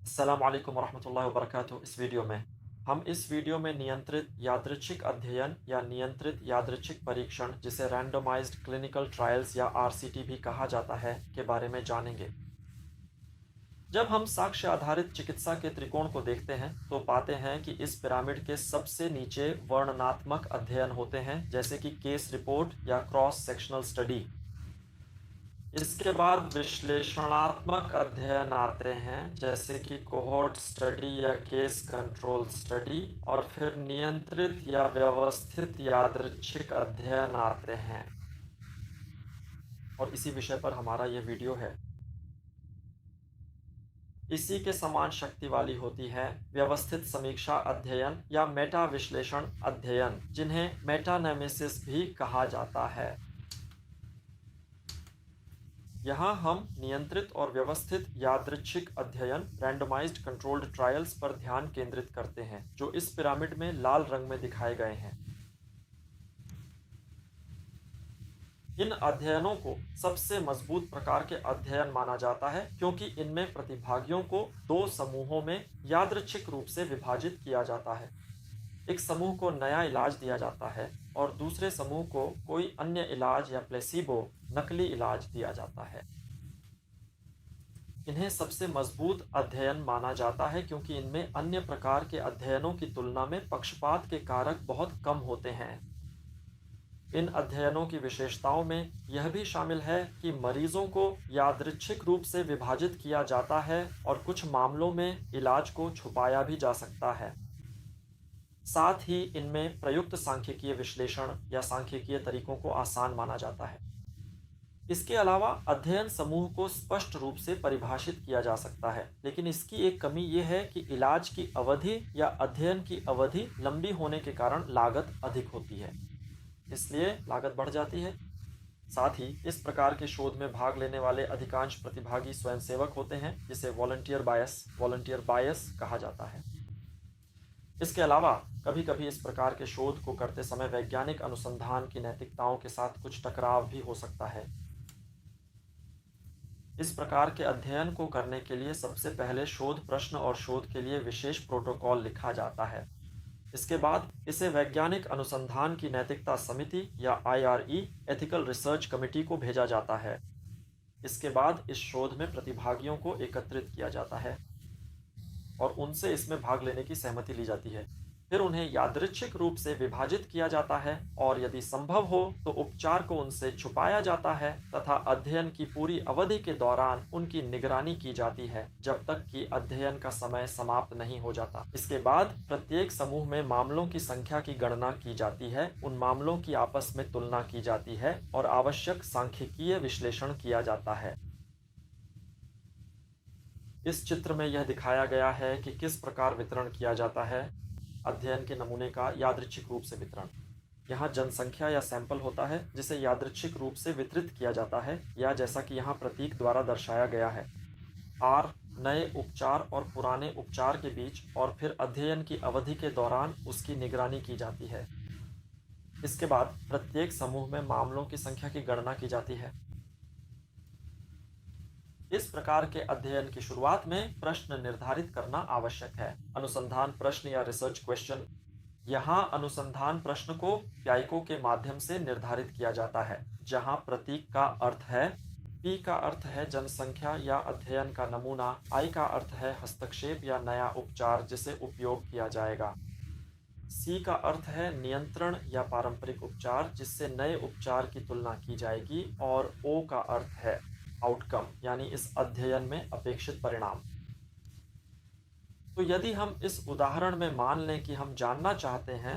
अस्सलामुअलैकुम वरहमतुल्लाहि वबरकातुहू। इस वीडियो में नियंत्रित यादृच्छिक अध्ययन या नियंत्रित यादृच्छिक परीक्षण, जिसे रैंडमाइज्ड क्लिनिकल ट्रायल्स या आरसीटी भी कहा जाता है, के बारे में जानेंगे। जब हम साक्ष्य आधारित चिकित्सा के त्रिकोण को देखते हैं तो पाते हैं कि इस पिरामिड के सबसे नीचे वर्णनात्मक अध्ययन होते हैं, जैसे कि केस रिपोर्ट या क्रॉस सेक्शनल स्टडी। इसके बाद विश्लेषणात्मक अध्ययन आते हैं, जैसे कि कोहोर्ट स्टडी या केस कंट्रोल स्टडी, और फिर नियंत्रित या व्यवस्थित यादृच्छिक अध्ययन आते हैं। और इसी विषय पर हमारा ये वीडियो है। इसी के समान शक्ति वाली होती है व्यवस्थित समीक्षा अध्ययन या मेटा विश्लेषण अध्ययन, जिन्हें मेटानेमेसिस भी कहा जाता है। यहाँ हम नियंत्रित और व्यवस्थित यादृच्छिक अध्ययन रैंडमाइज्ड कंट्रोल्ड ट्रायल्स पर ध्यान केंद्रित करते हैं, जो इस पिरामिड में लाल रंग में दिखाए गए हैं। इन अध्ययनों को सबसे मजबूत प्रकार के अध्ययन माना जाता है, क्योंकि इनमें प्रतिभागियों को दो समूहों में यादृच्छिक रूप से विभाजित किया जाता है। एक समूह को नया इलाज दिया जाता है और दूसरे समूह को कोई अन्य इलाज या प्लेसिबो, नकली इलाज दिया जाता है। इन्हें सबसे मजबूत अध्ययन माना जाता है क्योंकि इनमें अन्य प्रकार के अध्ययनों की तुलना में पक्षपात के कारक बहुत कम होते हैं। इन अध्ययनों की विशेषताओं में यह भी शामिल है कि मरीजों को यादृच्छिक रूप से विभाजित किया जाता है और कुछ मामलों में इलाज को छुपाया भी जा सकता है। साथ ही इनमें प्रयुक्त सांख्यिकीय विश्लेषण या सांख्यिकीय तरीकों को आसान माना जाता है। इसके अलावा अध्ययन समूह को स्पष्ट रूप से परिभाषित किया जा सकता है, लेकिन इसकी एक कमी यह है कि इलाज की अवधि या अध्ययन की अवधि लंबी होने के कारण लागत अधिक होती है, इसलिए लागत बढ़ जाती है। साथ ही इस प्रकार के शोध में भाग लेने वाले अधिकांश प्रतिभागी स्वयंसेवक होते हैं, जिसे वॉलंटियर बायस कहा जाता है। इसके अलावा कभी कभी इस प्रकार के शोध को करते समय वैज्ञानिक अनुसंधान की नैतिकताओं के साथ कुछ टकराव भी हो सकता है। इस प्रकार के अध्ययन को करने के लिए सबसे पहले शोध प्रश्न और शोध के लिए विशेष प्रोटोकॉल लिखा जाता है। इसके बाद इसे वैज्ञानिक अनुसंधान की नैतिकता समिति या आईआरई एथिकल रिसर्च कमेटी को भेजा जाता है। इसके बाद इस शोध में प्रतिभागियों को एकत्रित किया जाता है और उनसे इसमें भाग लेने की सहमति ली जाती है। फिर उन्हें यादृच्छिक रूप से विभाजित किया जाता है और यदि संभव हो तो उपचार को उनसे छुपाया जाता है तथा अध्ययन की पूरी अवधि के दौरान उनकी निगरानी की जाती है, जब तक कि अध्ययन का समय समाप्त नहीं हो जाता। इसके बाद प्रत्येक समूह में मामलों की संख्या की गणना की जाती है, उन मामलों की आपस में तुलना की जाती है और आवश्यक सांख्यिकीय विश्लेषण किया जाता है। इस चित्र में यह दिखाया गया है कि किस प्रकार वितरण किया जाता है अध्ययन के नमूने का यादृच्छिक रूप से वितरण। यहाँ जनसंख्या या सैंपल होता है, जिसे यादृच्छिक रूप से वितरित किया जाता है, या जैसा कि यहाँ प्रतीक द्वारा दर्शाया गया है, आर नए उपचार और पुराने उपचार के बीच, और फिर अध्ययन की अवधि के दौरान उसकी निगरानी की जाती है। इसके बाद प्रत्येक समूह में मामलों की संख्या की गणना की जाती है। इस प्रकार के अध्ययन की शुरुआत में प्रश्न निर्धारित करना आवश्यक है। अनुसंधान प्रश्न या रिसर्च क्वेश्चन। यहाँ अनुसंधान प्रश्न को व्यायकों के माध्यम से निर्धारित किया जाता है, जहाँ प्रतीक का अर्थ है, पी का अर्थ है जनसंख्या या अध्ययन का नमूना, आई का अर्थ है हस्तक्षेप या नया उपचार जिसे उपयोग किया जाएगा, सी का अर्थ है नियंत्रण या पारंपरिक उपचार जिससे नए उपचार की तुलना की जाएगी, और ओ का अर्थ है आउटकम, यानी इस अध्ययन में अपेक्षित परिणाम। तो यदि हम इस उदाहरण में मान लें कि हम जानना चाहते हैं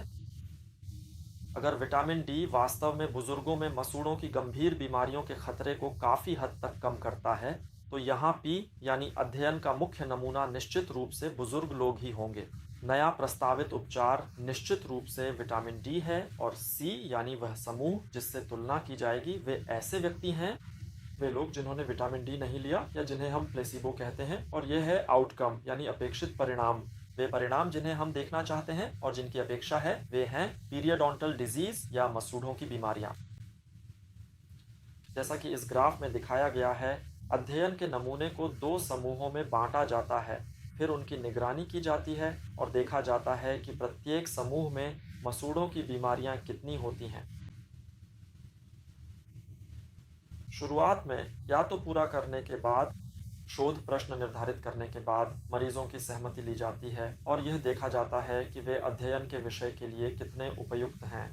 अगर विटामिन डी वास्तव में बुजुर्गों में मसूड़ों की गंभीर बीमारियों के खतरे को काफ़ी हद तक कम करता है, तो यहाँ पी यानी अध्ययन का मुख्य नमूना निश्चित रूप से बुजुर्ग लोग ही होंगे। नया प्रस्तावित उपचार निश्चित रूप से विटामिन डी है, और सी यानी वह समूह जिससे तुलना की जाएगी वे ऐसे व्यक्ति हैं, वे लोग जिन्होंने विटामिन डी नहीं लिया या जिन्हें हम प्लेसिबो कहते हैं, और यह है आउटकम यानी अपेक्षित परिणाम। वे परिणाम जिन्हें हम देखना चाहते हैं और जिनकी अपेक्षा है वे हैं पीरियडोंटल डिजीज या मसूड़ों की बीमारियां। जैसा कि इस ग्राफ में दिखाया गया है, अध्ययन के नमूने को दो समूहों में बांटा जाता है, फिर उनकी निगरानी की जाती है और देखा जाता है कि प्रत्येक समूह में मसूड़ों की बीमारियां कितनी होती हैं। शुरुआत में या तो पूरा करने के बाद, शोध प्रश्न निर्धारित करने के बाद मरीजों की सहमति ली जाती है और यह देखा जाता है कि वे अध्ययन के विषय के लिए कितने उपयुक्त हैं,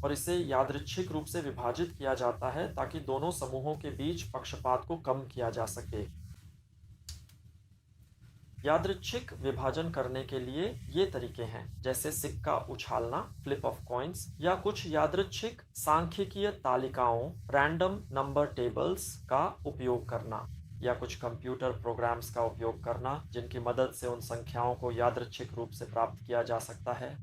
और इसे यादृच्छिक रूप से विभाजित किया जाता है ताकि दोनों समूहों के बीच पक्षपात को कम किया जा सके। यादृच्छिक विभाजन करने के लिए ये तरीके हैं, जैसे सिक्का उछालना, फ्लिप ऑफ कॉइन्स, या कुछ यादृच्छिक सांख्यिकीय तालिकाओं, रैंडम नंबर टेबल्स का उपयोग करना, या कुछ कंप्यूटर प्रोग्राम्स का उपयोग करना जिनकी मदद से उन संख्याओं को यादृच्छिक रूप से प्राप्त किया जा सकता है।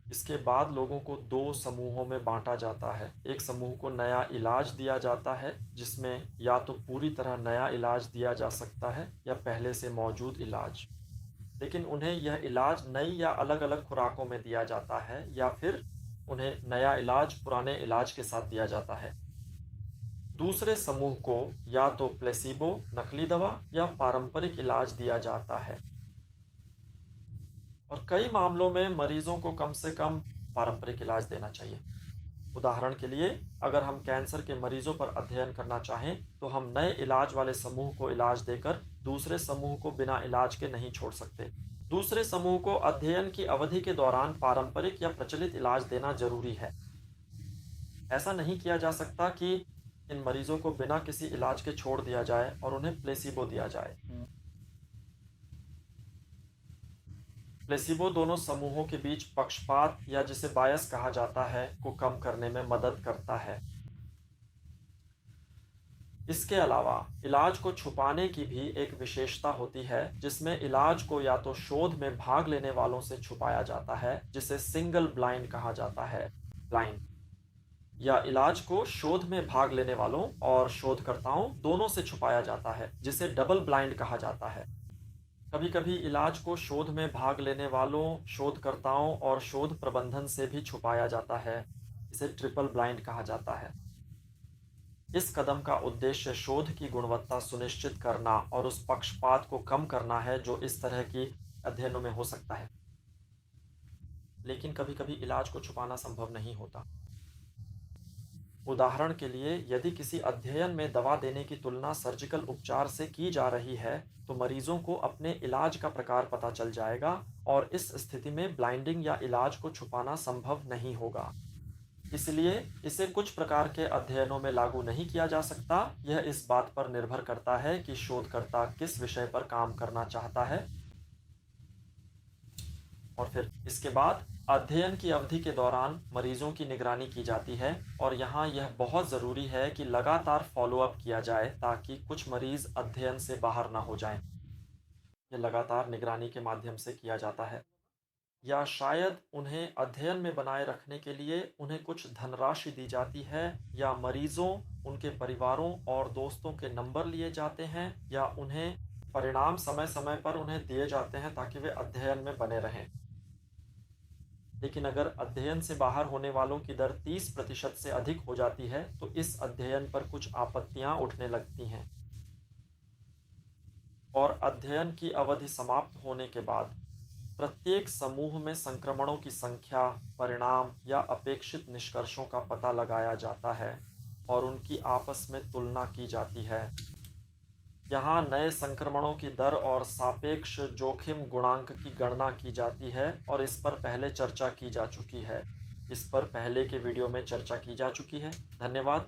इसके बाद लोगों को दो समूहों में बांटा जाता है। एक समूह को नया इलाज दिया जाता है, जिसमें या तो पूरी तरह नया इलाज दिया जा सकता है या पहले से मौजूद इलाज, लेकिन उन्हें यह इलाज नई या अलग अलग खुराकों में दिया जाता है, या फिर उन्हें नया इलाज पुराने इलाज के साथ दिया जाता है। दूसरे समूह को या तो प्लेसिबो, नकली दवा, या पारंपरिक इलाज दिया जाता है, और कई मामलों में मरीजों को कम से कम पारंपरिक इलाज देना चाहिए। उदाहरण के लिए, अगर हम कैंसर के मरीजों पर अध्ययन करना चाहें तो हम नए इलाज वाले समूह को इलाज देकर दूसरे समूह को बिना इलाज के नहीं छोड़ सकते। दूसरे समूह को अध्ययन की अवधि के दौरान पारंपरिक या प्रचलित इलाज देना जरूरी है। ऐसा नहीं किया जा सकता कि इन मरीजों को बिना किसी इलाज के छोड़ दिया जाए और उन्हें प्लेसिबो दिया जाए। प्लेसिबो दोनों समूहों के बीच पक्षपात, या जिसे बायस कहा जाता है, को कम करने में मदद करता है। इसके अलावा इलाज को छुपाने की भी एक विशेषता होती है, जिसमें इलाज को या तो शोध में भाग लेने वालों से छुपाया जाता है, जिसे सिंगल ब्लाइंड कहा जाता है, ब्लाइंड, या इलाज को शोध में भाग लेने वालों और शोधकर्ताओं दोनों से छुपाया जाता है, जिसे डबल ब्लाइंड कहा जाता है। कभी कभी इलाज को शोध में भाग लेने वालों, शोधकर्ताओं और शोध प्रबंधन से भी छुपाया जाता है, इसे ट्रिपल ब्लाइंड कहा जाता है। इस कदम का उद्देश्य शोध की गुणवत्ता सुनिश्चित करना और उस पक्षपात को कम करना है जो इस तरह की अध्ययनों में हो सकता है। लेकिन कभी कभी इलाज को छुपाना संभव नहीं होता। उदाहरण के लिए, यदि किसी अध्ययन में दवा देने की तुलना सर्जिकल उपचार से की जा रही है, तो मरीजों को अपने इलाज का प्रकार पता चल जाएगा, और इस स्थिति में ब्लाइंडिंग या इलाज को छुपाना संभव नहीं होगा। इसलिए इसे कुछ प्रकार के अध्ययनों में लागू नहीं किया जा सकता। यह इस बात पर निर्भर करता है कि शोधकर्ता किस विषय पर काम करना चाहता है। और फिर इसके बाद अध्ययन की अवधि के दौरान मरीजों की निगरानी की जाती है, और यहाँ यह बहुत ज़रूरी है कि लगातार फॉलोअप किया जाए ताकि कुछ मरीज अध्ययन से बाहर ना हो जाएं। यह लगातार निगरानी के माध्यम से किया जाता है, या शायद उन्हें अध्ययन में बनाए रखने के लिए उन्हें कुछ धनराशि दी जाती है, या मरीजों, उनके परिवारों और दोस्तों के नंबर लिए जाते हैं, या उन्हें परिणाम समय समय पर उन्हें दिए जाते हैं ताकि वे अध्ययन में बने रहें। लेकिन अगर अध्ययन से बाहर होने वालों की दर 30% से अधिक हो जाती है तो इस अध्ययन पर कुछ आपत्तियां उठने लगती हैं, और अध्ययन की अवधि समाप्त होने के बाद प्रत्येक समूह में संक्रमणों की संख्या, परिणाम या अपेक्षित निष्कर्षों का पता लगाया जाता है और उनकी आपस में तुलना की जाती है। यहाँ नए संक्रमणों की दर और सापेक्ष जोखिम गुणांक की गणना की जाती है, और इस पर पहले चर्चा की जा चुकी है। इस पर पहले के वीडियो में चर्चा की जा चुकी है। धन्यवाद।